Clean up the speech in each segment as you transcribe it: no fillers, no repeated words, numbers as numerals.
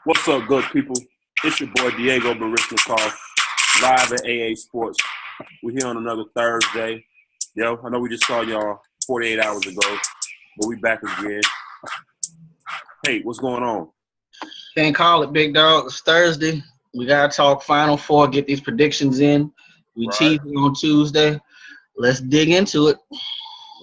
What's up, good people? It's your boy Diego Barisnikov, live at AA Sports. We're here on another Thursday. Yo, I know we just saw y'all 48 hours ago, but we back again. Hey, what's going on? Can't call it, big dog. It's Thursday. We got to talk Final Four, get these predictions in. We teasing on Tuesday. Let's dig into it.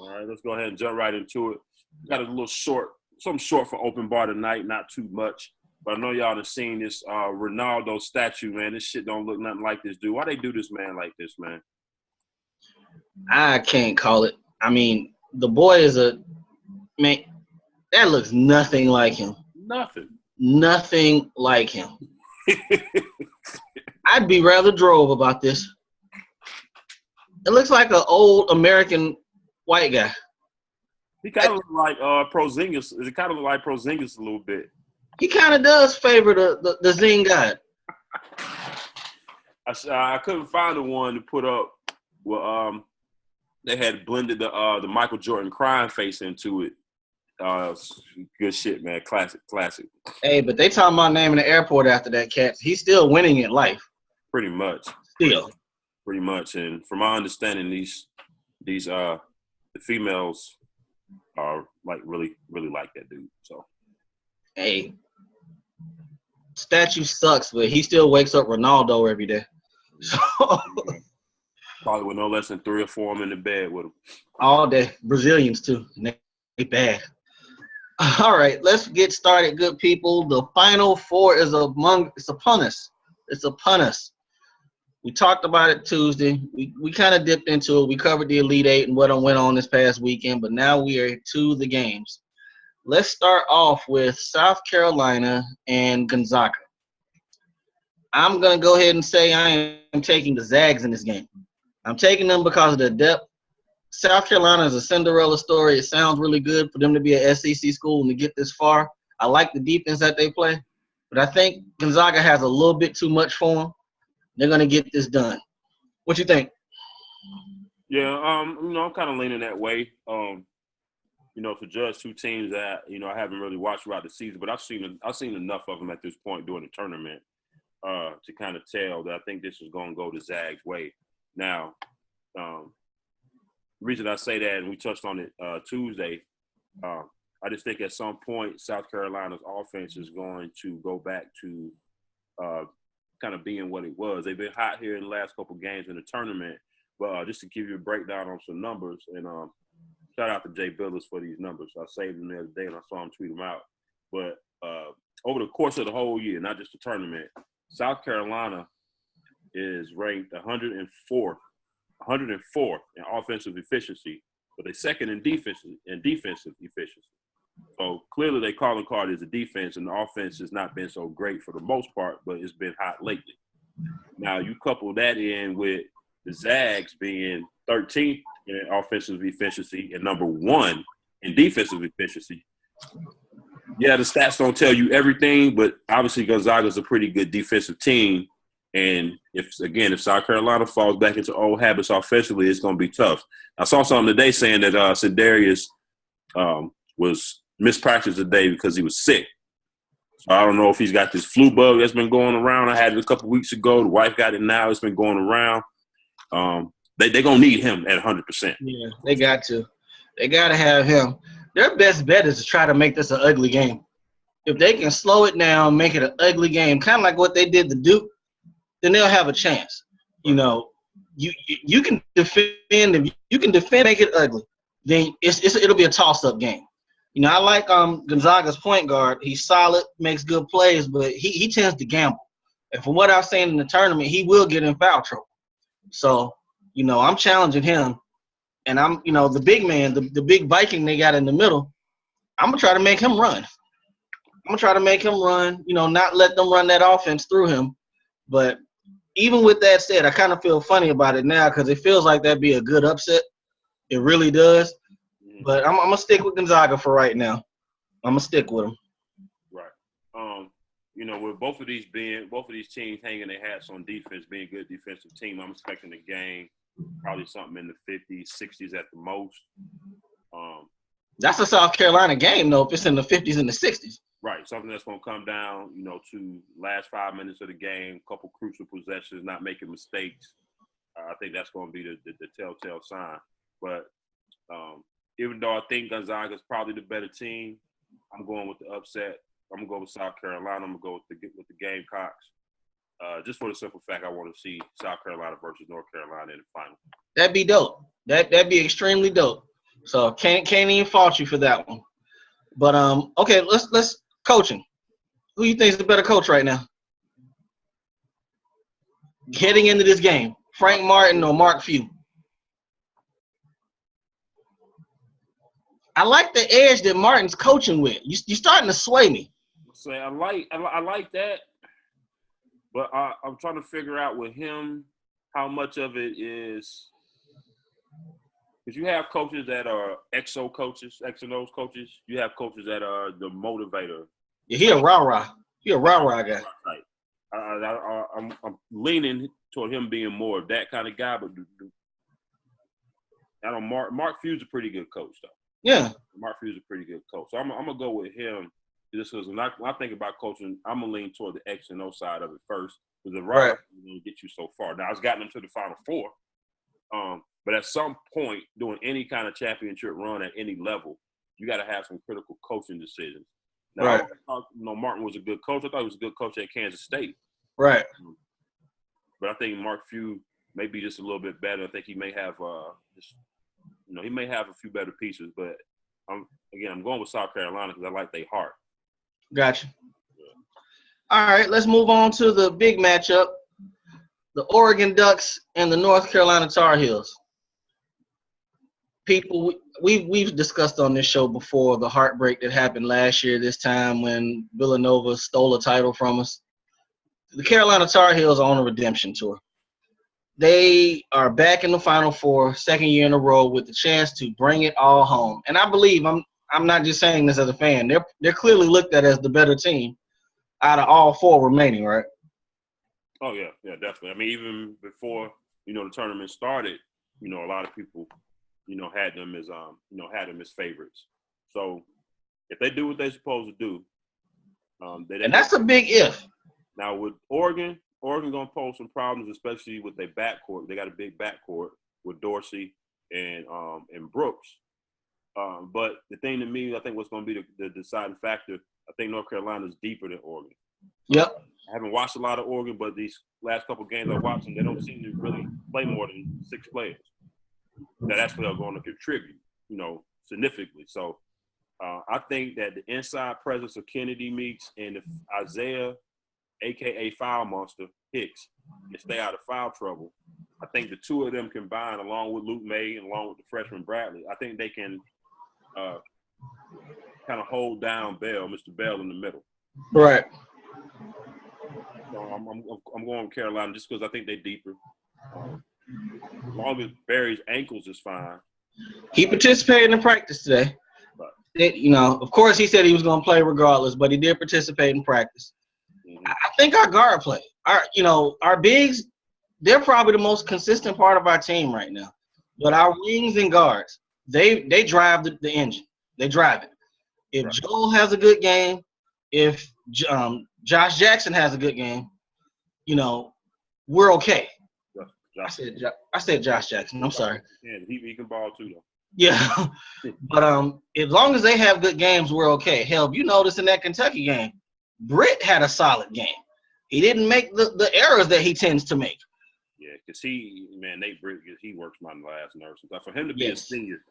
All right, let's go ahead and jump right into it. We got a little something short for open bar tonight, not too much. But I know y'all have seen this Ronaldo statue, man. This shit don't look nothing like this dude. Why they do this man like this, man? I can't call it. I mean, the boy is man, that looks nothing like him. Nothing like him. I'd be rather drove about this. It looks like an old American white guy. He kind of look like Porzingis. It kind of look like Porzingis a little bit. He kind of does favor the Zing God. I couldn't find the one to put up. Well, they had blended the Michael Jordan crying face into it. Good shit, man. Classic. Hey, but they talking about naming the airport after that cat. He's still winning in life. Pretty much. Still. Pretty much. And from my understanding, these the females are like really like that dude. So. Hey. Statue sucks, but he still wakes up Ronaldo every day. So probably with no less than 3 or 4 of them in the bed with him. All day. Brazilians, too. They bad. All right, let's get started, good people. The Final Four is upon us. It's upon us. We talked about it Tuesday. We kind of dipped into it. We covered the Elite Eight and what went on this past weekend, but now we are to the games. Let's start off with South Carolina and Gonzaga. I'm going to go ahead and say I am taking the Zags in this game. I'm taking them because of the depth. South Carolina is a Cinderella story. It sounds really good for them to be an SEC school and to get this far. I like the defense that they play, but I think Gonzaga has a little bit too much for them. They're going to get this done. What you think? Yeah, I'm kind of leaning that way. To judge two teams that, I haven't really watched throughout the season, but I've seen enough of them at this point during the tournament to kind of tell that I think this is going to go the Zags' way. Now, the reason I say that, and we touched on it Tuesday, I just think at some point South Carolina's offense is going to go back to kind of being what it was. They've been hot here in the last couple games in the tournament, but just to give you a breakdown on some numbers, and shout out to Jay Billis for these numbers. I saved them the other day and I saw him tweet them out. But over the course of the whole year, not just the tournament, South Carolina is ranked 104 in offensive efficiency, but they're second in defensive efficiency. So clearly their calling card is the defense, and the offense has not been so great for the most part, but it's been hot lately. Now you couple that in with the Zags being 13th in offensive efficiency and number 1 in defensive efficiency. Yeah, the stats don't tell you everything, but obviously Gonzaga's a pretty good defensive team. And if South Carolina falls back into old habits offensively, it's going to be tough. I saw something today saying that Sedarius was mispracticed today because he was sick. So I don't know if he's got this flu bug that's been going around. I had it a couple weeks ago. The wife got it now. It's been going around. They're going to need him at 100%. Yeah, they got to. They got to have him. Their best bet is to try to make this an ugly game. If they can slow it down, make it an ugly game, kind of like what they did to Duke, then they'll have a chance. You can defend. If you can defend, make it ugly, then it'll be a toss-up game. I like Gonzaga's point guard. He's solid, makes good plays, but he tends to gamble. And from what I've seen in the tournament, he will get in foul trouble. So, I'm challenging him. And I'm, the big man, the big Viking they got in the middle, I'm going to try to make him run. Not let them run that offense through him. But even with that said, I kind of feel funny about it now because it feels like that'd be a good upset. It really does. But I'm gonna stick with Gonzaga for right now. I'm gonna stick with them. Right. With both of these teams hanging their hats on defense, being good defensive team, I'm expecting the game probably something in the 50s, 60s at the most. That's a South Carolina game, though, if it's in the 50s and the 60s. Right. Something that's going to come down, to last 5 minutes of the game, couple crucial possessions, not making mistakes. I think that's going to be the telltale sign. But even though I think Gonzaga is probably the better team, I'm going with the upset. I'm going to go with South Carolina. I'm going to go with the Gamecocks. Just for the simple fact I want to see South Carolina versus North Carolina in the final. That'd be dope. That'd be extremely dope. So can't even fault you for that one. But okay, let's coaching. Who you think is the better coach right now? Heading into this game, Frank Martin or Mark Few? I like the edge that Martin's coaching with. You're starting to sway me. Say I like that, but I'm trying to figure out with him how much of it is because you have coaches that are XO coaches, X and O's coaches. You have coaches that are the motivator. Yeah, he a rah-rah. He a rah-rah guy. Right. I'm leaning toward him being more of that kind of guy, but I don't. Mark Few's a pretty good coach, though. Yeah. Mark Few's a pretty good coach, so I'm gonna go with him. Just because when I think about coaching, I'm gonna lean toward the X and O side of it first, because the right is gonna get you so far. Now it's gotten them to the Final Four, but at some point, doing any kind of championship run at any level, you got to have some critical coaching decisions. Now, right. I thought, Martin was a good coach. I thought he was a good coach at Kansas State. Right. But I think Mark Few may be just a little bit better. I think he may have he may have a few better pieces. But I'm going with South Carolina because I like their heart. Gotcha. All right, let's move on to the big matchup: the Oregon Ducks and the North Carolina Tar Heels. People, we've discussed on this show before the heartbreak that happened last year this time when Villanova stole a title from us. The Carolina Tar Heels are on a redemption tour. They are back in the Final Four, second year in a row, with the chance to bring it all home. And I believe, I'm not just saying this as a fan, they're clearly looked at as the better team out of all four remaining, right? Oh yeah, definitely. I mean, even before the tournament started, a lot of people had them as favorites. So if they do what they're supposed to do, and that's a big if. Now with Oregon gonna pose some problems, especially with their backcourt. They got a big backcourt with Dorsey and Brooks. But the thing to me, I think what's going to be the deciding factor, I think North Carolina is deeper than Oregon. Yep. I haven't watched a lot of Oregon, but these last couple games I've watched them, they don't seem to really play more than 6 players. Now that's where they're going to contribute, significantly. So I think that the inside presence of Kennedy Meeks and if Isaiah, a.k.a. Foul Monster, Hicks, can stay out of foul trouble, I think the two of them combined, along with Luke May and along with the freshman Bradley, I think they can kind of hold down Mr. Bell in the middle. Right. So I'm going with Carolina just because I think they're deeper. As long as Barry's ankles is fine. He participated in practice today. Of course, he said he was going to play regardless, but he did participate in practice. Mm-hmm. I think our guard play, our bigs, they're probably the most consistent part of our team right now. But our wings and guards, they drive the engine. They drive it. If right. Joel has a good game, if Josh Jackson has a good game, we're okay. I said Josh Jackson. I'm sorry. Yeah, he can ball too, though. Yeah, but as long as they have good games, we're okay. Hell, you notice in that Kentucky game, Britt had a solid game. He didn't make the errors that he tends to make. Yeah, because Nate Britt, he works my last nerves. For him to be a senior,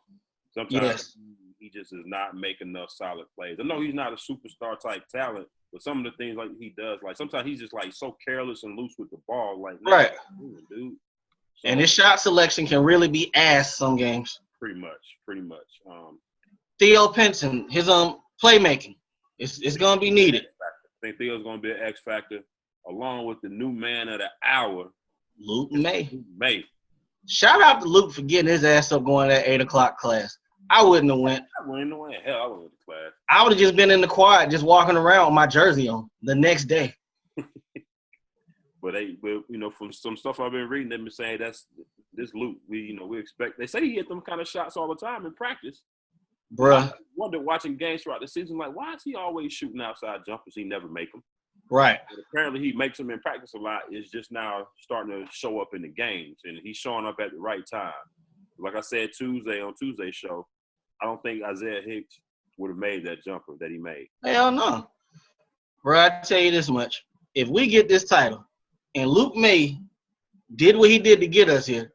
sometimes he just does not make enough solid plays. I know he's not a superstar type talent, but some of the things like he does, like sometimes he's just like so careless and loose with the ball, like right, dude. So, and his shot selection can really be ass some games. Pretty much. Theo Pinson, his playmaking, it's gonna be needed. I think Theo's gonna be an X factor, along with the new man of the hour, Luke May. Shout out to Luke for getting his ass up going to that 8 o'clock class. I wouldn't have went. I wouldn't have went. Hell, I would have went to class. I would have just been in the quad, just walking around with my jersey on the next day. But from some stuff I've been reading, they've been saying that's this Luke. We expect. They say he hit them kind of shots all the time in practice. Bruh. I wonder watching games throughout the season, like, why is he always shooting outside jumpers? He never make them. Right. But apparently, he makes them in practice a lot. It's just now starting to show up in the games, and he's showing up at the right time. Like I said on Tuesday's show, I don't think Isaiah Hicks would have made that jumper that he made. Hell no. Bro, I tell you this much. If we get this title and Luke May did what he did to get us here,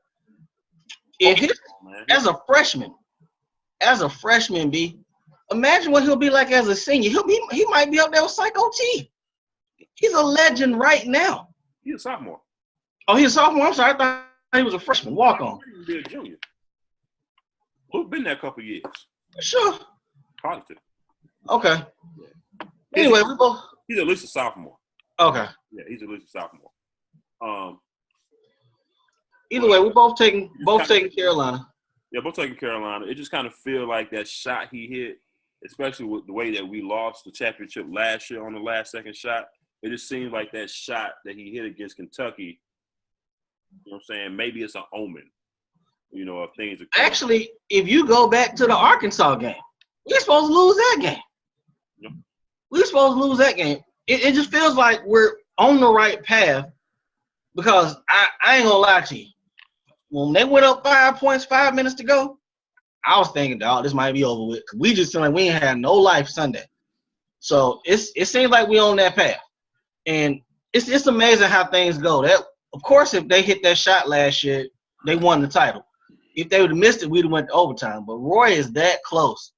as a freshman, B, imagine what he'll be like as a senior. He might be up there with Psycho T. He's a legend right now. He's a sophomore. Oh, he's a sophomore? I'm sorry. I thought he was a freshman. Walk on. He'll be a junior. Luke been there a couple years. Sure. Positive. Okay. Anyway, he's at least a sophomore. Okay. Yeah, he's at least a sophomore. Either way, we're both taking Carolina. Yeah, both taking Carolina. It just kind of feel like that shot he hit, especially with the way that we lost the championship last year on the last second shot. It just seems like that shot that he hit against Kentucky, you know what I'm saying, maybe it's an omen, of things that Actually, if you go back to the Arkansas game, we're supposed to lose that game. Yep. We're supposed to lose that game. It just feels like we're on the right path because I ain't going to lie to you. When they went up 5 points, 5 minutes to go, I was thinking, dog, this might be over with. We just seemed like we ain't had no life Sunday. So it seems like we're on that path. And it's amazing how things go. That, of course, if they hit that shot last year, they won the title. If they would have missed it, we'd have went to overtime. But Roy is that close.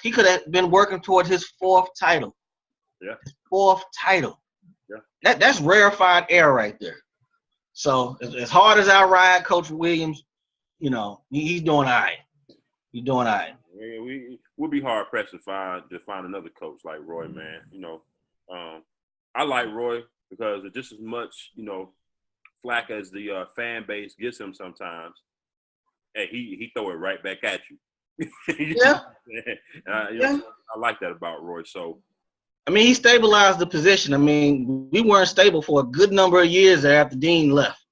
He could have been working toward his 4th title. Yeah. His 4th title. Yeah. That's rarefied air right there. So as hard as I ride Coach Williams, he's doing all right. He's doing all right. Yeah, we'll be hard pressed to find another coach like Roy, man. I like Roy because of just as much, flack as the fan base gets him sometimes. Hey, he throw it right back at you. Yeah. I like that about Roy. So, I mean, he stabilized the position. I mean, we weren't stable for a good number of years after Dean left.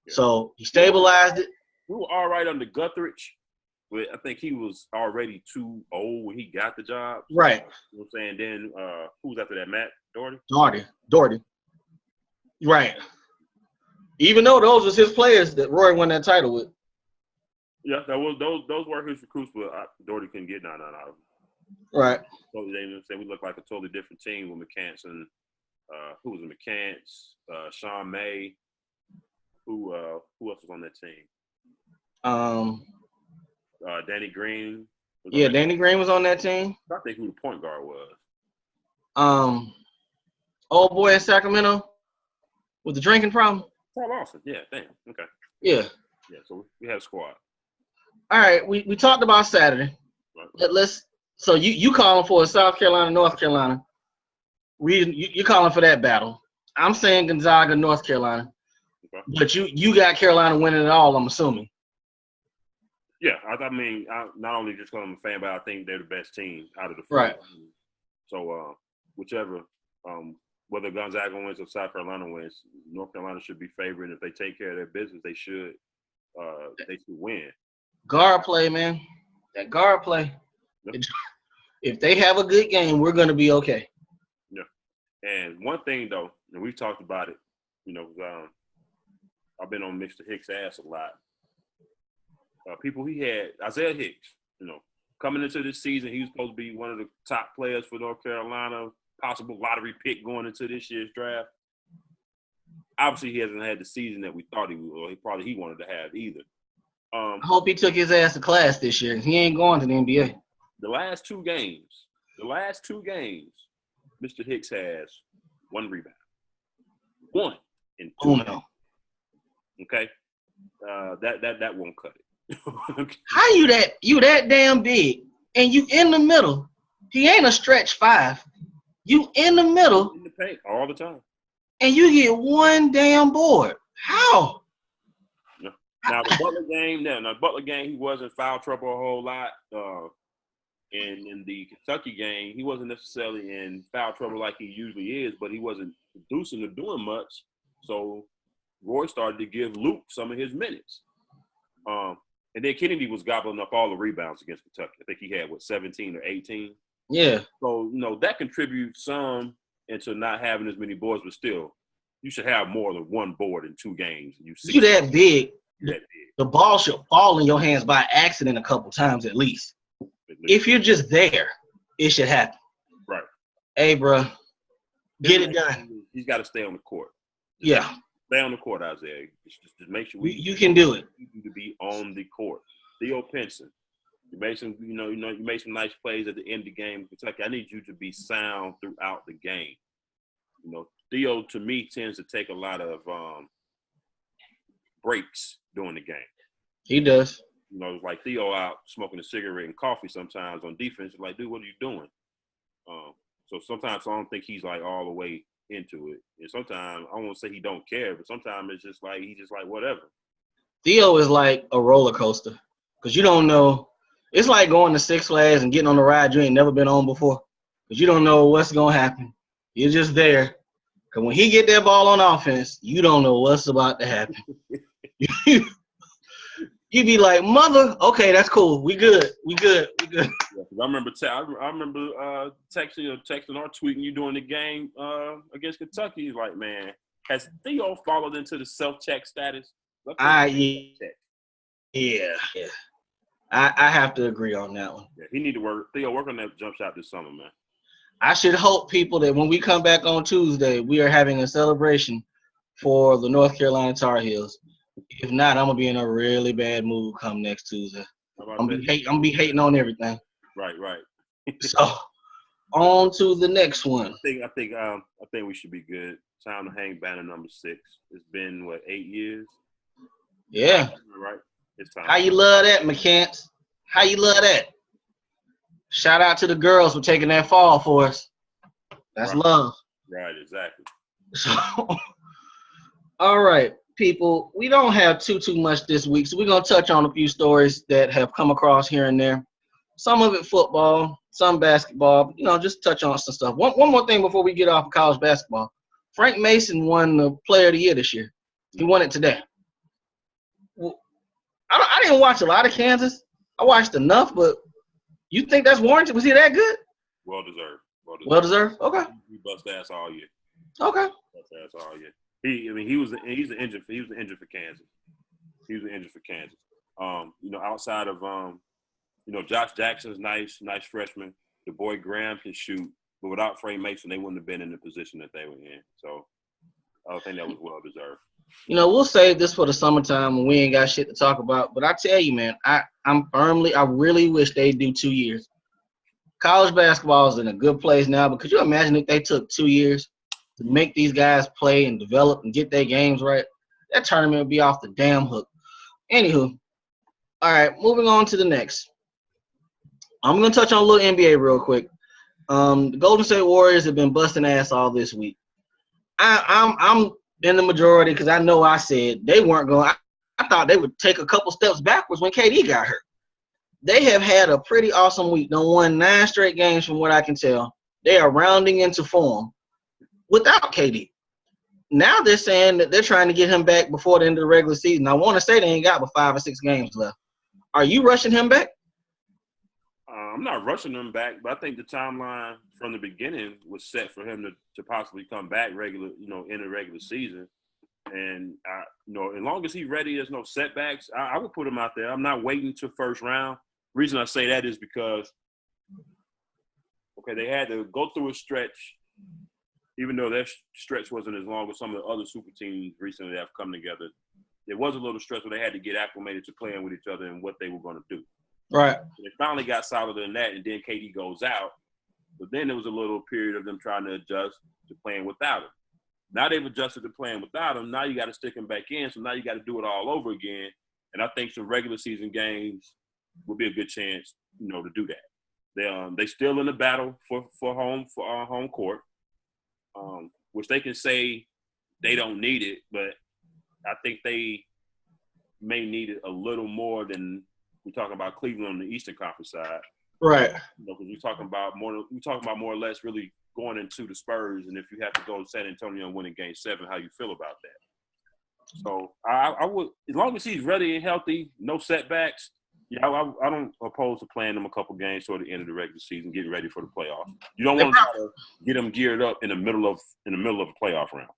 Yeah. So he stabilized it. We were all right under Guthridge, but I think he was already too old when he got the job. Right. You know what I'm saying? Then who was after that? Matt Doherty? Doherty. Right. Even though those was his players that Roy won that title with. Yeah, those were his recruits, but Doherty couldn't get none out of them. Right. So they say we look like a totally different team with McCants and who was it? McCants, Sean May. Who else was on that team? Danny Green. Yeah, Danny Green was on that team. I think who the point guard was. Old boy in Sacramento with the drinking problem. Paul Lawson. Yeah, damn. Okay. Yeah. Yeah, so we have a squad. All right, we talked about Saturday. Right. So you calling for a South Carolina, North Carolina. You calling for that battle. I'm saying Gonzaga, North Carolina. Okay. But you got Carolina winning it all, I'm assuming. Yeah, I mean, not only just because I'm a fan, but I think they're the best team out of the four. Right. So whichever, whether Gonzaga wins or South Carolina wins, North Carolina should be favored. And if they take care of their business, they should win. Guard play, man. That guard play. Yep. If they have a good game, we're going to be okay. Yeah. And one thing, though, and we've talked about it, I've been on Mr. Hicks' ass a lot. He had Isaiah Hicks, coming into this season, he was supposed to be one of the top players for North Carolina, possible lottery pick going into this year's draft. Obviously, he hasn't had the season that we thought he would, or he wanted to have either. I hope he took his ass to class this year. He ain't going to the NBA. The last two games, Mr. Hicks has 1 rebound. 1 in 2. Oh, no. Okay? That won't cut it. How you that damn big and you in the middle? He ain't a stretch 5. You in the middle. In the paint all the time. And you get 1 damn board. How? Yeah. Now the Butler game, he was in foul trouble a whole lot. And in the Kentucky game, he wasn't necessarily in foul trouble like he usually is, but he wasn't producing or doing much. So Roy started to give Luke some of his minutes. And then Kennedy was gobbling up all the rebounds against Kentucky. I think he had, 17 or 18? Yeah. So, that contributes some into not having as many boards, but still, you should have more than one board in 2 games. You that big. That big. The ball should fall in your hands by accident a couple times at least. If you're just there, it should happen. Right. Hey, bro, get it done. He's got to stay on the court. Yeah. Stay on the court, Isaiah. Just make sure you can do it. You need to be on the court. Theo Pinson, you made some, you made some nice plays at the end of the game in Kentucky. I need you to be sound throughout the game. Theo to me tends to take a lot of breaks during the game. He does. It's like Theo out smoking a cigarette and coffee sometimes on defense. It's like, dude, what are you doing? So sometimes I don't think he's like all the way into it. And sometimes I won't say he don't care, but sometimes it's just like he's just like whatever. Theo is like a roller coaster because you don't know. It's like going to Six Flags and getting on a ride you ain't never been on before because you don't know what's gonna happen. You're just there. Because when he get that ball on offense, you don't know what's about to happen. You be like, mother, okay, that's cool. We good. Yeah, I remember texting or tweeting you during the game against Kentucky. He's like, man, has Theo followed into the self-check status? Yeah. I have to agree on that one. Yeah, he need to work on that jump shot this summer, man. I should hope people that when we come back on Tuesday, we are having a celebration for the North Carolina Tar Heels. If not, I'm gonna be in a really bad mood come next Tuesday. I'm gonna be hating on everything. Right. So, on to the next one. I think we should be good. Time to hang banner number 6. It's been 8 years? Yeah. Right. It's time. How you love that, McCants? How you love that? Shout out to the girls for taking that fall for us. That's right. Love. Right. Exactly. So, all right. People, we don't have too much this week, so we're going to touch on a few stories that have come across here and there. Some of it football, some basketball, just touch on some stuff. One more thing before we get off of college basketball. Frank Mason won the Player of the Year this year. He won it today. Well, I didn't watch a lot of Kansas. I watched enough, but you think that's warranted? Was he that good? Well deserved. Okay. He bust ass all year. Okay. Bust ass all year. He was an injured for Kansas. Outside of Josh Jackson's nice freshman. The boy Graham can shoot, but without Frank Mason, they wouldn't have been in the position that they were in. So I think that was well deserved. We'll save this for the summertime when we ain't got shit to talk about. But I tell you, man, I really wish they'd do 2 years. College basketball is in a good place now, but could you imagine if they took 2 years to make these guys play and develop and get their games right? That tournament would be off the damn hook. Anywho, all right, moving on to the next. I'm going to touch on a little NBA real quick. The Golden State Warriors have been busting ass all this week. I'm in the majority because I know I said they weren't going – I thought they would take a couple steps backwards when KD got hurt. They have had a pretty awesome week. They won 9 straight games from what I can tell. They are rounding into form without KD. Now they're saying that they're trying to get him back before the end of the regular season. I want to say they ain't got but 5 or 6 games left. Are you rushing him back? I'm not rushing him back, but I think the timeline from the beginning was set for him to possibly come back in the regular season. And as long as he's ready, there's no setbacks. I would put him out there. I'm not waiting to first round. Reason I say that is because, they had to go through a stretch, even though that stretch wasn't as long as some of the other super teams recently that have come together. There was a little stretch where they had to get acclimated to playing with each other and what they were going to do. Right. So they finally got solid in that, and then KD goes out. But then there was a little period of them trying to adjust to playing without him. Now they've adjusted to playing without him. Now you got to stick him back in, so now you got to do it all over again. And I think some regular season games will be a good chance, to do that. They still in the battle for home court, which they can say they don't need it, but I think they may need it a little more than we're talking about Cleveland on the Eastern Conference side. Right. Because we're talking about more or less really going into the Spurs, and if you have to go to San Antonio and win in Game 7, how you feel about that? So I would, as long as he's ready and healthy, no setbacks. Yeah, I don't oppose to playing him a couple games toward the end of the regular season, getting ready for the playoffs. You don't want to get him geared up in the middle of a playoff round.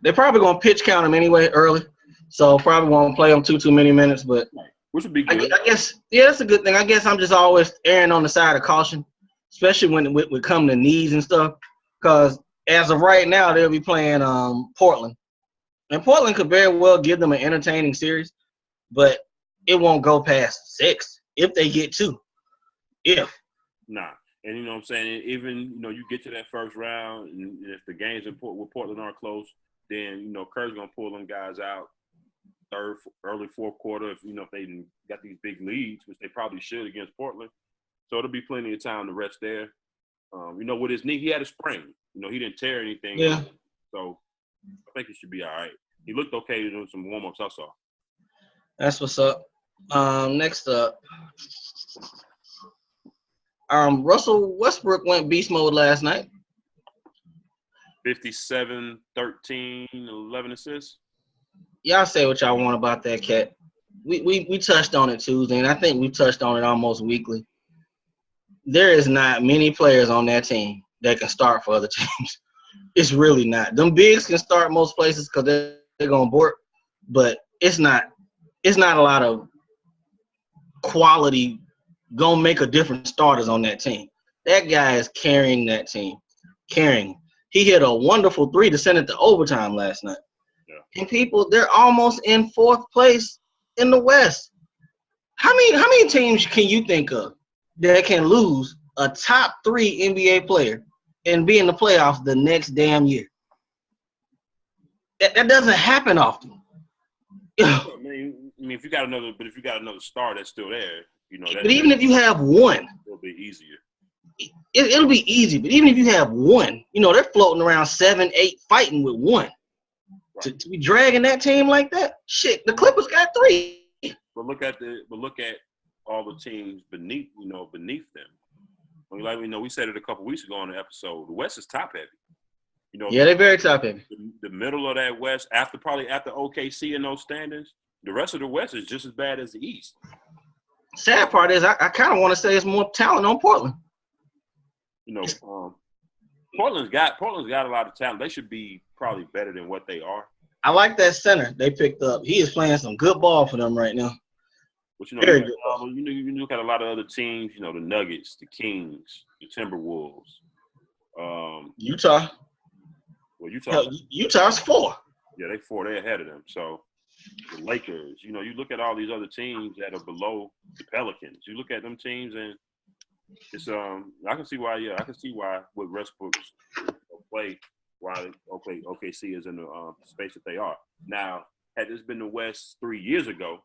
They're probably going to pitch count him anyway early, so probably won't play him too many minutes. But which would be good. I guess, yeah, that's a good thing. I guess I'm just always erring on the side of caution, especially when it come to knees and stuff. Because as of right now, they'll be playing Portland, and Portland could very well give them an entertaining series, but it won't go past 6 if they get 2. If. Nah. And you know what I'm saying? Even, you get to that first round, and if the games with Portland are close, then, Kerr's going to pull them guys out third, early fourth quarter if they got these big leads, which they probably should against Portland. So it'll be plenty of time to rest there. With his knee, he had a sprain. He didn't tear anything. Yeah. So I think he should be all right. He looked okay doing some warm-ups I saw. That's what's up. Next up, Russell Westbrook went beast mode last night. 57, 13, 11 assists. Y'all say what y'all want about that cat. We touched on it Tuesday, and I think we touched on it almost weekly. There is not many players on that team that can start for other teams. It's really not. Them bigs can start most places because they're going to bork, but it's not a lot of quality gonna make a difference starters on that team. That guy is carrying that team. He hit a wonderful 3 to send it to overtime last night. Yeah. And people, they're almost in 4th place in the West. How many teams can you think of that can lose a top 3 NBA player and be in the playoffs the next damn year? That doesn't happen often. I mean, if you got another star that's still there, but even if you have one, it'll be easier. It'll be easy. But even if you have one, they're floating around 7, 8, fighting with one. Right. To be dragging that team like that, shit. The Clippers got 3. But look at all the teams beneath them. We said it a couple weeks ago on the episode. The West is top heavy. Yeah, they're very top heavy. The middle of that West, after OKC in those standings, the rest of the West is just as bad as the East. Sad part is I kind of want to say it's more talent on Portland. Portland's got a lot of talent. They should be probably better than what they are. I like that center they picked up. He is playing some good ball for them right now. But you look at a lot of other teams. The Nuggets, the Kings, the Timberwolves, Utah. Well, Utah's 4. Yeah, they're 4. They're ahead of them. So the Lakers. You look at all these other teams that are below the Pelicans. You look at them teams, and it's I can see why. Yeah, I can see why with Westbrook's play, why OKC is in the space that they are now. Had this been the West 3 years ago,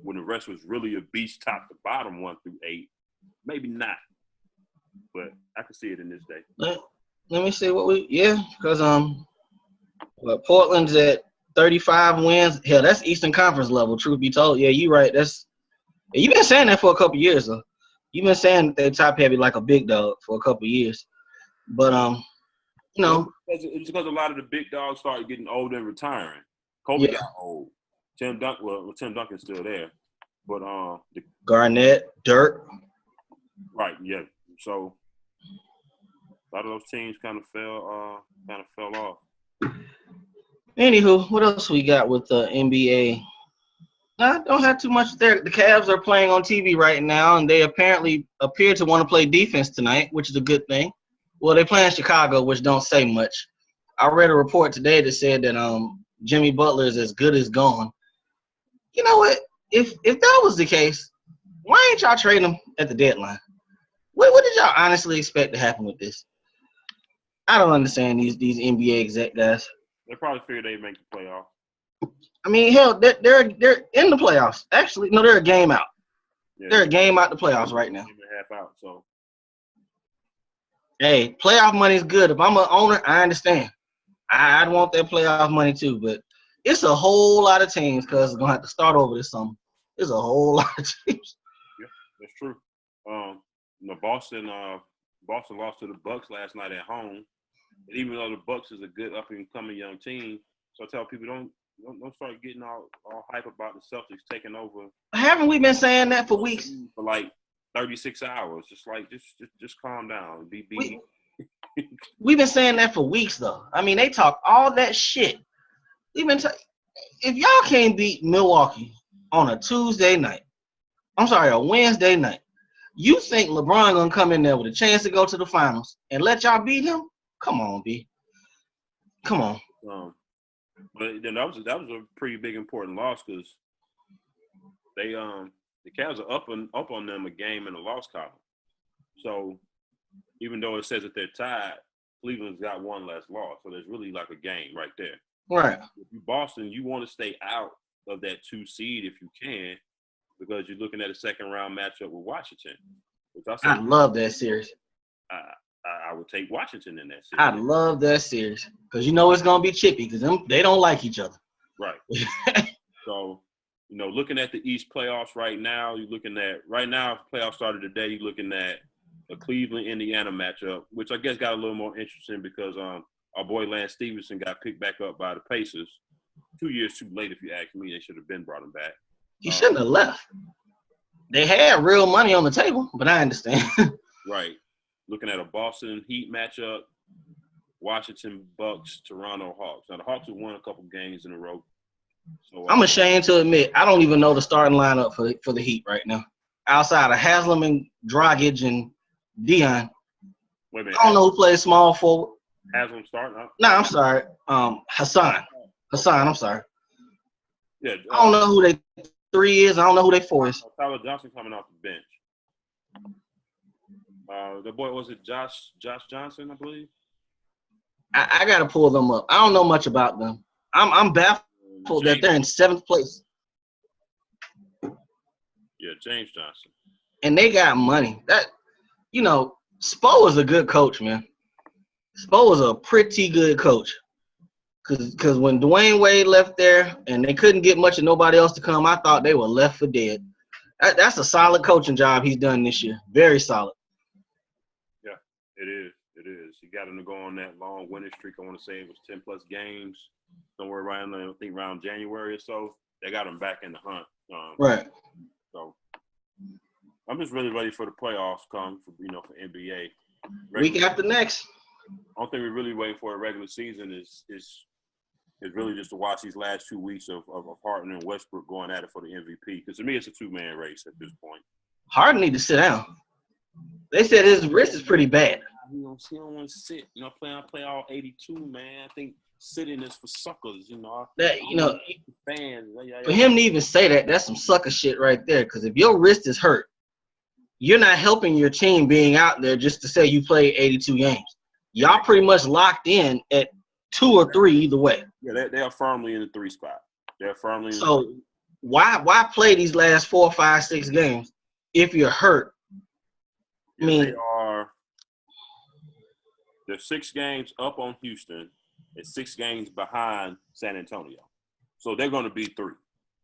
when the rest was really a beast top to bottom 1 through 8, maybe not. But I can see it in this day. Let me see because Portland's at 35 wins. Hell, that's Eastern Conference level, truth be told. Yeah, you're right. You've been saying that for a couple years, though. You've been saying they're top heavy like a big dog for a couple years. But, It's because a lot of the big dogs started getting older and retiring. Kobe got old. Tim Duncan's still there. But Garnett, Dirk. Right, yeah. So a lot of those teams kind of fell off. Anywho, what else we got with the NBA? I don't have too much there. The Cavs are playing on TV right now, and they apparently appear to want to play defense tonight, which is a good thing. Well, they play in Chicago, which don't say much. I read a report today that said that Jimmy Butler is as good as gone. You know what? If that was the case, why ain't y'all trading him at the deadline? What did y'all honestly expect to happen with this? I don't understand these NBA exec guys. They probably figured they'd make the playoffs. I mean, hell, they're in the playoffs. Actually, no, they're a game out. Yeah, they're a game out the playoffs right now. Game and a half out, so. Hey, playoff money is good. If I'm an owner, I understand. I'd want that playoff money too. But It's a whole lot of teams because we're gonna have to start over this summer. It's a whole lot of teams. Yeah, that's true. Boston lost to the Bucks last night at home. And even though the Bucks is a good up and coming young team, so I tell people don't start getting all hype about the Celtics taking over. Haven't we been saying that for weeks? For like 36 hours. Just calm down. We've been saying that for weeks though. I mean, they talk all that shit. If y'all can't beat Milwaukee on a Wednesday night, you think LeBron gonna come in there with a chance to go to the finals and let y'all beat him? Come on, B. Come on. But then that was a pretty big important loss because they the Cavs are up on them a game in the loss column. So even though it says that they're tied, Cleveland's got one less loss. So there's really like a game right there. Right. If you're Boston, you want to stay out of that 2 seed if you can, because you're looking at a second round matchup with Washington. I love that series. I would take Washington in that series. I love that series because it's gonna be chippy because they don't like each other. Right. So, looking at the East playoffs right now, if playoffs started today, you're looking at a Cleveland-Indiana matchup, which I guess got a little more interesting because our boy Lance Stevenson got picked back up by the Pacers. 2 years too late, if you ask me. They should have been brought him back. He shouldn't have left. They had real money on the table, but I understand. Right. Looking at a Boston Heat matchup, Washington Bucks, Toronto Hawks. Now, the Hawks have won a couple games in a row. So I'm ashamed to admit, I don't even know the starting lineup for the Heat right now. Outside of Haslam and Dragic and Dion. Wait a minute. I don't know who plays small forward. Haslam starting? No, I'm sorry. Hassan, I'm sorry. Yeah. I don't know who they 3 is. I don't know who they 4 is. Tyler Johnson coming off the bench. The boy, was it Josh Johnson, I believe? I got to pull them up. I don't know much about them. I'm baffled that they're in 7th place. Yeah, James Johnson. And they got money. Spo is a good coach, man. Spo is a pretty good coach. Because when Dwayne Wade left there and they couldn't get much of nobody else to come, I thought they were left for dead. That's a solid coaching job he's done this year. Very solid. Yeah, it is. It is. He got him to go on that long winning streak. I want to say it was 10-plus games. Somewhere around January or so. They got him back in the hunt. Right. So I'm just really ready for the playoffs come for NBA. Week after next. I don't think we're really waiting for a regular season is really just to watch these last 2 weeks of Harden and Westbrook going at it for the MVP. Because to me, it's a 2-man race at this point. Harden need to sit down. They said his wrist is pretty bad. He don't want to sit. Play all 82, man. I think sitting is for suckers. Fans. For him to even say that, that's some sucker shit right there. Because if your wrist is hurt, you're not helping your team being out there just to say you played 82 games. Y'all pretty much locked in at 2 or 3 either way. Yeah, they are firmly in the 3 spot. They're firmly in So why play these last 4, 5, 6 games if you're hurt? I mean, they're 6 games up on Houston and 6 games behind San Antonio. So they're going to be 3.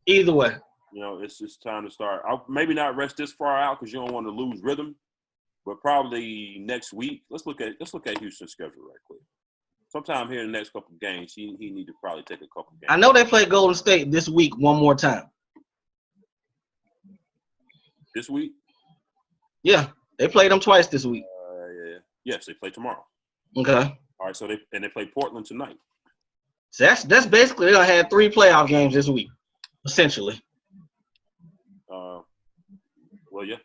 Either way. It's just time to start. I'll maybe not rest this far out because you don't want to lose rhythm. But probably next week, let's look at Houston's schedule right quick. Sometime here in the next couple of games, he need to probably take a couple games. I know they play Golden State this week one more time. This week? Yeah, they played them twice this week. Yeah. Yes, they play tomorrow. Okay. All right, so they play Portland tonight. So that's basically they're gonna have 3 playoff games this week, essentially. Well, yeah.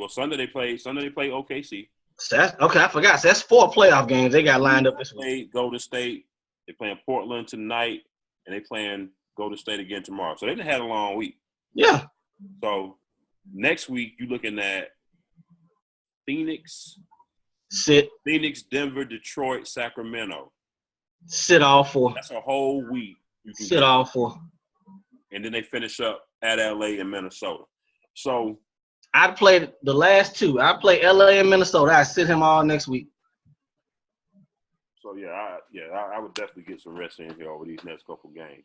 Sunday they play OKC. So I forgot. So that's 4 playoff games they got lined up this week. Golden State. They're playing Portland tonight, and they playing Golden State again tomorrow. So they done had a long week. Yeah. So next week you're looking at Phoenix, Denver, Detroit, Sacramento. Sit all 4. That's a whole week. Sit all 4. And then they finish up at LA and Minnesota. So I'd play the last 2. I'd play LA and Minnesota. I'd sit him all next week. So I would definitely get some rest in here over these next couple games,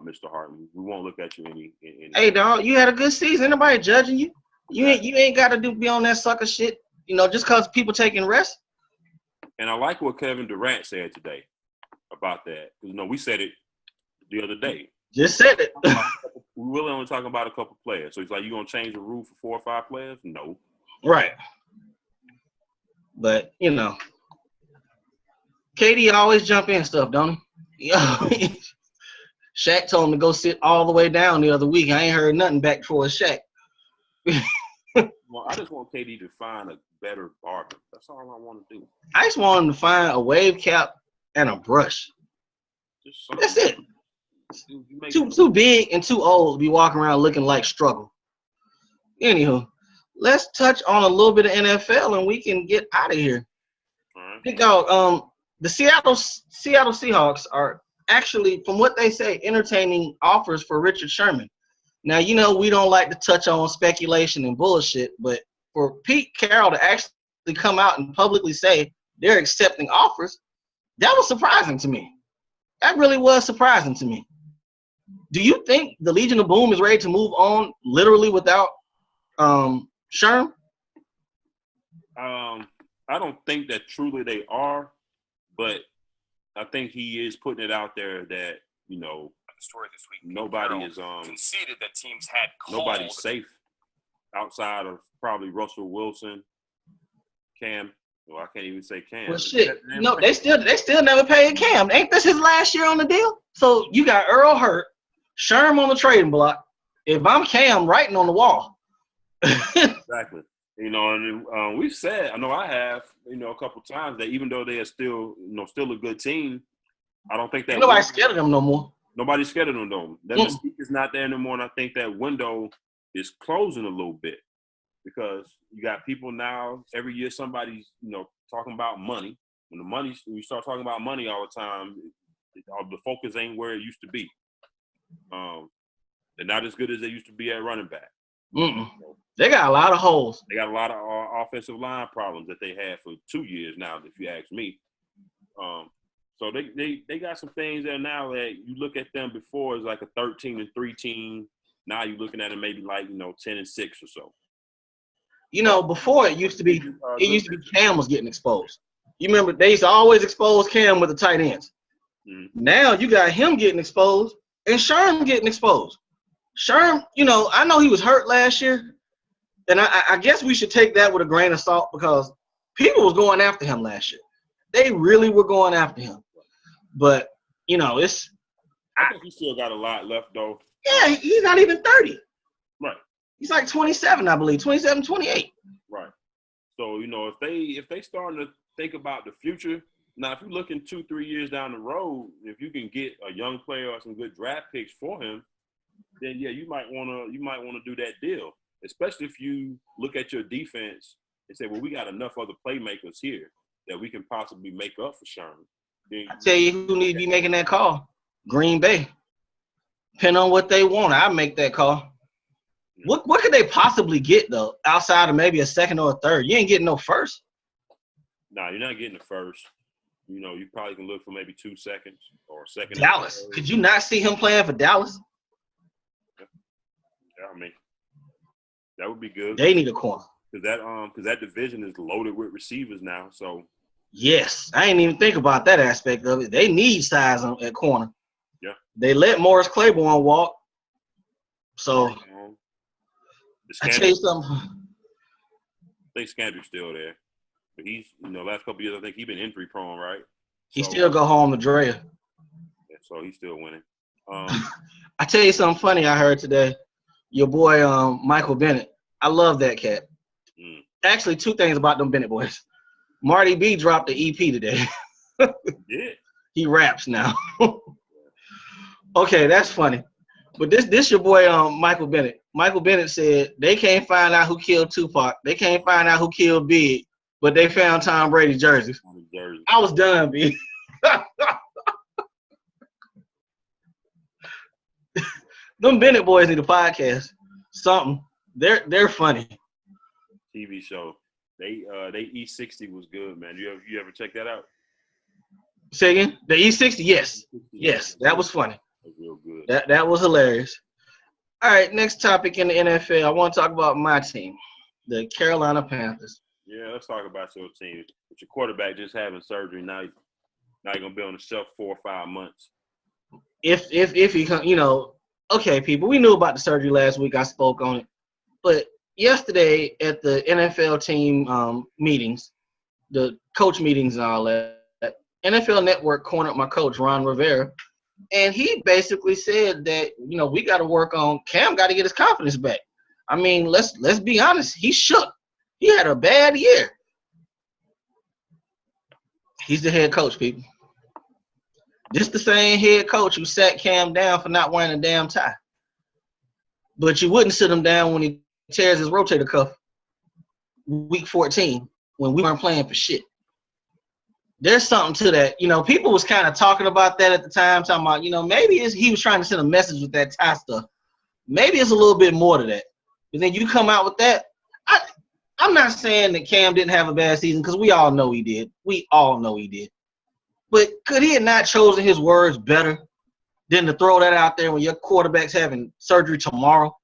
Mr. Hartman. We won't look at you any. Hey, dog, you had a good season. Ain't nobody judging you. You ain't got to be on that sucker shit. You know, just because people taking rest. And I like what Kevin Durant said today about that. You know, we said it the other day. Just said it. We really only talking about a couple players. So he's like, you gonna change the rule for 4 or 5 players? No. Right. But you know, KD always jump in stuff, don't he? Shaq told him to go sit all the way down the other week. I ain't heard nothing back for Shaq. Well, I just want KD to find a better barber. That's all I want to do. I just want him to find a wave cap and a brush. That's it. Too big and too old to be walking around looking like struggle. Anywho, let's touch on a little bit of NFL and we can get out of here. All right. Big dog, the Seattle Seahawks are actually, from what they say, entertaining offers for Richard Sherman. Now, you know, we don't like to touch on speculation and bullshit, but for Pete Carroll to actually come out and publicly say they're accepting offers, that was surprising to me. That really was surprising to me. Do you think the Legion of Boom is ready to move on literally without Sherm? I don't think that truly they are, but I think he is putting it out there that, you know, The story this week, nobody Carroll is conceded that teams had called. nobody's safe outside of probably Russell Wilson, Cam. Well, I can't even say Cam. Well, shit. No, they still never paid Cam. Ain't this his last year on the deal? So you got Earl hurt, Sherm on the trading block. If I'm Cam, writing on the wall. Exactly. You know, and we've said, I know I have, you know, a couple times that even though they are still, you know, still a good team, I don't think that nobody's scared of them no more. Nobody's scared of them though. That mystique is not there anymore, and I think that window is closing a little bit because you got people now. Every year, somebody's, you know, talking about money. When you start talking about money all the time, the focus ain't where it used to be. They're not as good as they used to be at running back. They got a lot of holes. They got a lot of offensive line problems that they had for 2 years now, if you ask me. So they got some things there now that you look at them before as like a 13-3 team. Now you're looking at it maybe like, you know, 10-6 or so. You know, before it used to be Cam was getting exposed. You remember they used to always expose Cam with the tight ends. Now you got him getting exposed and Sherm getting exposed. Sherm, you know, I know he was hurt last year, and I guess we should take that with a grain of salt because people was going after him last year. They really were going after him. But, you know, I think he still got a lot left, though. Yeah, he's not even 30. Right. He's like 27, I believe, 27, 28. Right. So, you know, if they starting to think about the future, now if you're looking 2-3 years down the road, if you can get a young player or some good draft picks for him, then yeah, you might want to do that deal. Especially if you look at your defense and say, well, we got enough other playmakers here that we can possibly make up for Sherman. I tell you who need to be making that call. Green Bay. Depending on what they want, I make that call. What could they possibly get, though, outside of maybe a second or a third? You ain't getting no first. Nah, you're not getting the first. You know, you probably can look for maybe 2 seconds or a second. Dallas. Could you not see him playing for Dallas? Yeah, I mean, that would be good. They need a corner. Because that division is loaded with receivers now. So yes, I didn't even think about that aspect of it. They need size at corner. Yeah. They let Morris Claiborne walk. So I tell you something. I think Scandrick's still there. But he's, you know, last couple of years, I think he's been injury prone, right? He still go home to Drea. Yeah, so he's still winning. I tell you something funny I heard today. Your boy Michael Bennett. I love that cat. Actually, 2 things about them Bennett boys. Marty B dropped the EP today. Yeah. He raps now. Okay, that's funny. But this your boy Michael Bennett. Michael Bennett said they can't find out who killed Tupac. They can't find out who killed Big, but they found Tom Brady's jerseys. I was done, B. Them Bennett boys need a podcast. Something. They're funny. TV show. They E60 was good, man. You ever check that out? Say again? The E60? Yes. Yes, that was funny. That's real good. That was hilarious. All right, next topic in the NFL. I want to talk about my team, the Carolina Panthers. Yeah, let's talk about your team. With your quarterback just having surgery, now you're gonna be on the shelf 4 or 5 months. If he come, okay, people, we knew about the surgery last week. I spoke on it, but yesterday at the NFL team meetings, the coach meetings and all that, NFL Network cornered my coach Ron Rivera, and he basically said that we got to work on Cam. Got to get his confidence back. I mean, let's be honest. He shook. He had a bad year. He's the head coach, people. Just the same head coach who sat Cam down for not wearing a damn tie. But you wouldn't sit him down when he tears his rotator cuff week 14 when we weren't playing for shit. There's something to that. People was kind of talking about that at the time, talking about, maybe he was trying to send a message with that tie stuff. Maybe it's a little bit more to that. But then you come out with that. I'm not saying that Cam didn't have a bad season because we all know he did. We all know he did. But could he have not chosen his words better than to throw that out there when your quarterback's having surgery tomorrow?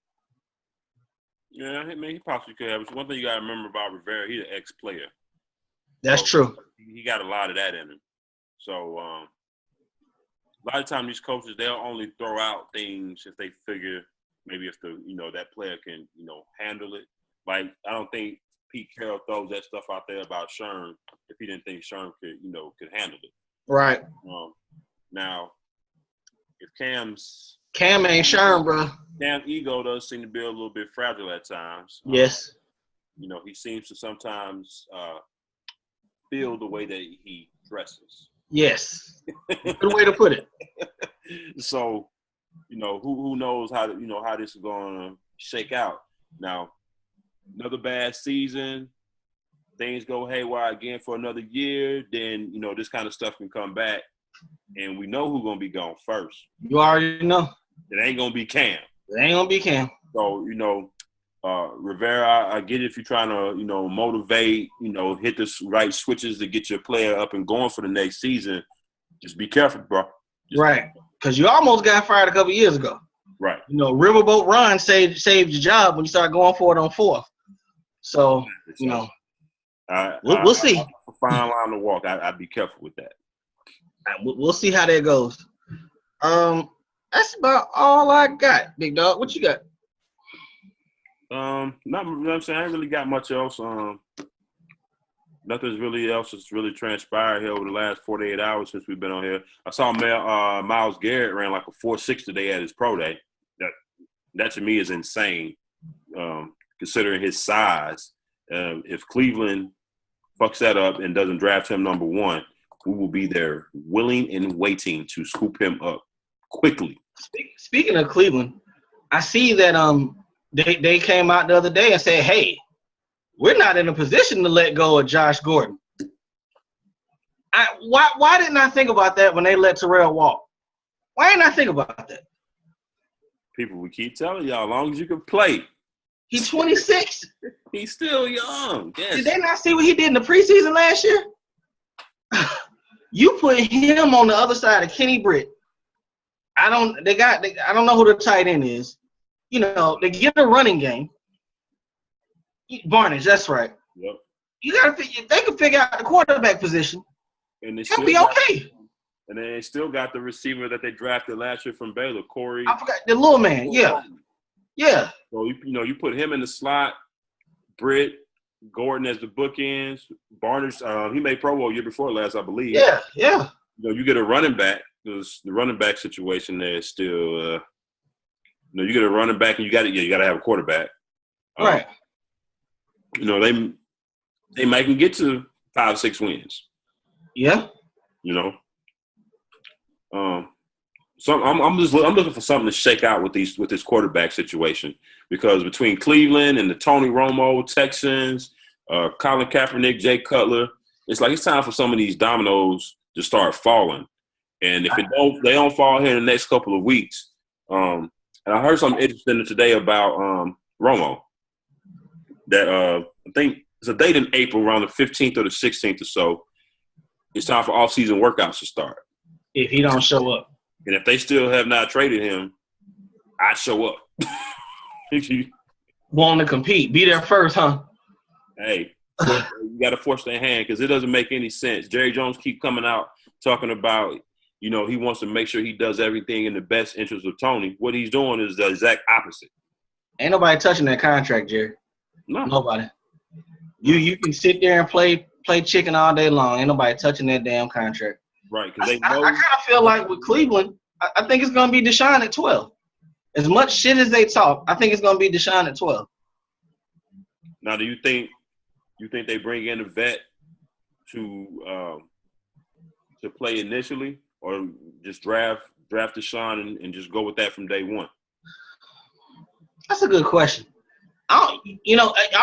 Yeah, I mean, he possibly could have. But one thing you got to remember about Rivera, he's an ex-player. That's true. He got a lot of that in him. So a lot of times these coaches, they'll only throw out things if they figure maybe if that player can, handle it. Like, I don't think Pete Carroll throws that stuff out there about Sherm if he didn't think Sherm could handle it. Right. Now, if Cam ain't Sherm, bro. Cam's ego does seem to be a little bit fragile at times. Yes. He seems to sometimes feel the way that he dresses. Yes. Good way to put it. So, who knows how this is going to shake out. Now, another bad season, things go haywire again for another year, then, this kind of stuff can come back. And we know who's going to be gone first. You already know. It ain't going to be Cam. It ain't going to be Cam. So, Rivera, I get it if you're trying to, motivate, hit the right switches to get your player up and going for the next season. Just be careful, bro. Right. Because you almost got fired a couple years ago. Right. Riverboat Ron saved your job when you start going for it on fourth. So, we'll see. A fine line to walk. I'd be careful with that. We'll see how that goes. That's about all I got, big dog. What you got? I'm saying I ain't really got much else. Nothing's really else has really transpired here over the last 48 hours since we've been on here. I saw Myles Garrett ran like a 4.6 today at his pro day. That to me is insane, considering his size. If Cleveland fucks that up and doesn't draft him number 1, we will be there willing and waiting to scoop him up quickly. Speaking of Cleveland, I see that they came out the other day and said, hey, we're not in a position to let go of Josh Gordon. Why didn't I think about that when they let Terrell walk? Why didn't I think about that? People, we keep telling y'all, as long as you can play. He's 26. He's still young. Yes. Did they not see what he did in the preseason last year? You put him on the other side of Kenny Britt. I don't know who the tight end is. They get a running game. Barnage, that's right. Yep. You gotta if they can figure out the quarterback position, and they'll be okay. And they still got the receiver that they drafted last year from Baylor, Corey. I forgot the little man. Yeah. So you put him in the slot, Britt, Gordon as the bookends, Barnage. He made Pro Bowl year before last, I believe. Yeah. You get a running back because the running back situation there is still. You get a running back and you got to have a quarterback. Right. They might can get to 5-6 wins. Yeah. So I'm looking for something to shake out with this quarterback situation, because between Cleveland and the Tony Romo Texans, Colin Kaepernick, Jay Cutler, it's like it's time for some of these dominoes to start falling. And if they don't fall here in the next couple of weeks, and I heard something interesting today about Romo. That I think it's a date in April, around the 15th or the 16th or so. it's time for off-season workouts to start. If he don't show up. And if they still have not traded him, I'd show up. Wanting to compete. Be there first, huh? Hey, you got to force their hand because it doesn't make any sense. Jerry Jones keep coming out talking about, he wants to make sure he does everything in the best interest of Tony. What he's doing is the exact opposite. Ain't nobody touching that contract, Jerry. No. Nobody. You can sit there and play chicken all day long. Ain't nobody touching that damn contract. Right, because they I know. kind of feel like with Cleveland, I think it's going to be Deshaun at 12. As much shit as they talk, I think it's going to be Deshaun at 12. Now, do you think they bring in a vet to play initially, or just draft Deshaun and just go with that from day one? That's a good question. I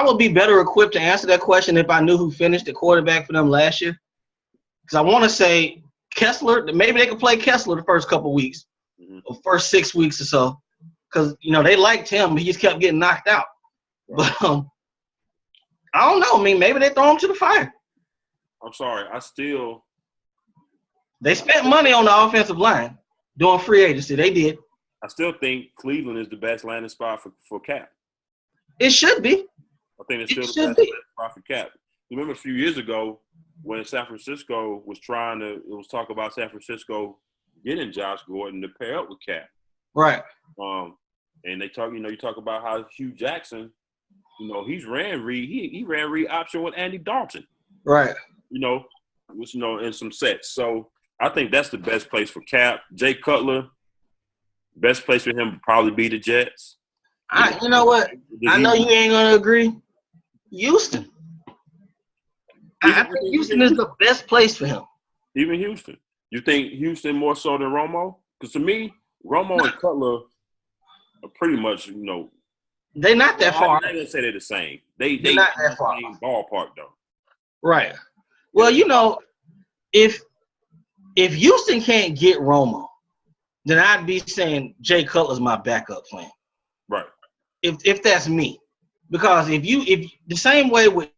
would be better equipped to answer that question if I knew who finished the quarterback for them last year. Because I want to say Kessler, maybe they could play Kessler the first couple weeks, or first 6 weeks or so. Because, they liked him, but he just kept getting knocked out. Right. But I don't know. I mean, maybe they throw him to the fire. I'm sorry. They spent money on the offensive line doing free agency. They did. I still think Cleveland is the best landing spot for Cap. It should be. I think it's still the best landing spot for Cap. Remember a few years ago when San Francisco was it was talk about San Francisco getting Josh Gordon to pair up with Cap. Right. And they talk, you talk about how Hugh Jackson, he ran read option with Andy Dalton. Right. In some sets. So I think that's the best place for Cap. Jay Cutler, best place for him would probably be the Jets. You know what? I know you ain't gonna agree. Houston. I think Houston is the best place for him. Even Houston. You think Houston more so than Romo? Because to me, Romo and Cutler are pretty much, they're not that far. I'm not gonna say they're the same. They're not that far. Same ballpark though. Right. Well, if Houston can't get Romo, then I'd be saying Jay Cutler's my backup plan. Right. If that's me, because if the same way with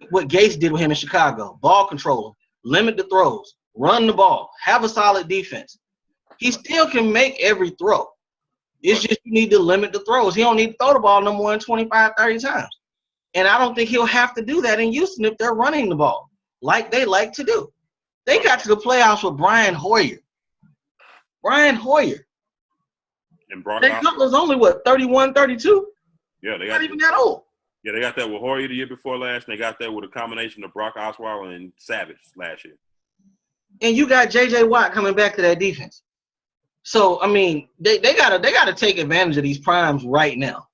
what Gates did with him in Chicago, ball controller, limit the throws, run the ball, have a solid defense, he still can make every throw. It's just you need to limit the throws. He don't need to throw the ball no more than 25, 30 times. And I don't think he'll have to do that in Houston if they're running the ball like they like to do. They got to the playoffs with Brian Hoyer. And Brock Jay Cutler's only, 31, 32? Yeah, they not even that old. Yeah, they got that with Hoyer the year before last, and they got that with a combination of Brock Osweiler and Savage last year. And you got J.J. Watt coming back to that defense. So, I mean, they gotta take advantage of these primes right now.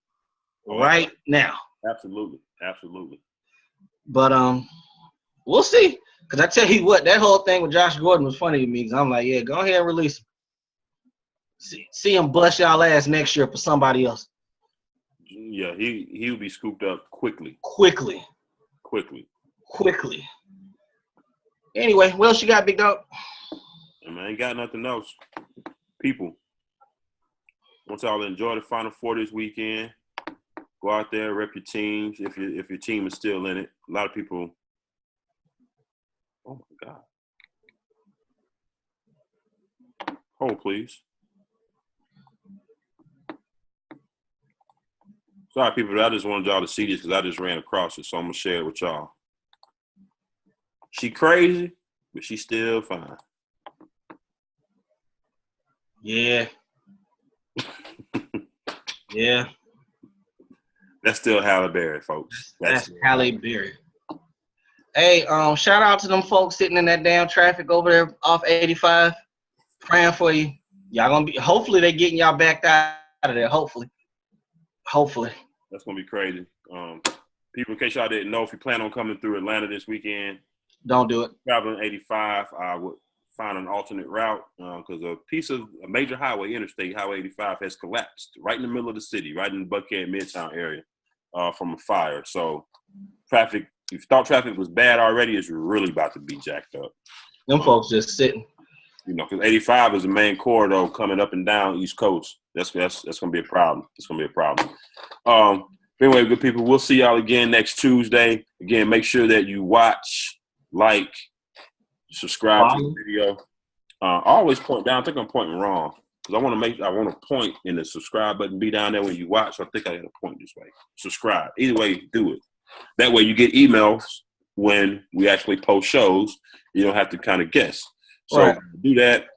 Right now. Absolutely. But we'll see. Because I tell you what, that whole thing with Josh Gordon was funny to me. Because I'm like, yeah, go ahead and release him. See him bust y'all ass next year for somebody else. Yeah, he will be scooped up quickly. Quickly. Anyway, what else you got, big dog? Man, I ain't got nothing else. People, I want y'all to enjoy the Final Four this weekend. Go out there, rep your teams if your team is still in it. A lot of people. Oh my God. Hold, please. Sorry, people, but I just wanted y'all to see this because I just ran across it, so I'm gonna share it with y'all. She crazy, but she's still fine. Yeah. Yeah. That's still Halle Berry, folks. That's Halle Berry. Hey, shout out to them folks sitting in that damn traffic over there off 85. Praying for you. Y'all gonna be. Hopefully they getting y'all back out of there. Hopefully. That's gonna be crazy. People, in case y'all didn't know, if you plan on coming through Atlanta this weekend, don't do it. Traveling 85, I would find an alternate route because a major highway, interstate, Highway 85, has collapsed right in the middle of the city, right in the Buckhead Midtown area from a fire. So traffic, if you thought traffic was bad already, it's really about to be jacked up. Them folks just sitting. Because 85 is the main corridor coming up and down East Coast. That's going to be a problem. It's going to be a problem. Anyway, good people, we'll see y'all again next Tuesday. Again, make sure that you watch, like, Subscribe to the Follow. video. I always point down. I think I'm pointing wrong because I want to point in the subscribe button, be down there when you watch. So I think I got to point this way. Subscribe. Either way, do it. That way you get emails when we actually post shows. You don't have to kind of guess. So Right. do that.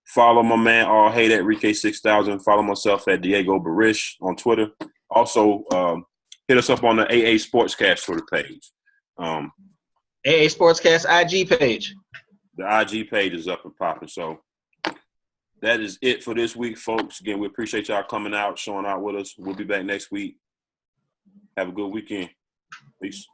Follow my man, All Hate at Rike6000. Follow myself at Diego Barish on Twitter. Also, hit us up on the AA Sportscast Twitter page. AA Sportscast IG page. The IG page is up and popping. So that is it for this week, folks. Again, we appreciate y'all coming out, showing out with us. We'll be back next week. Have a good weekend. Peace.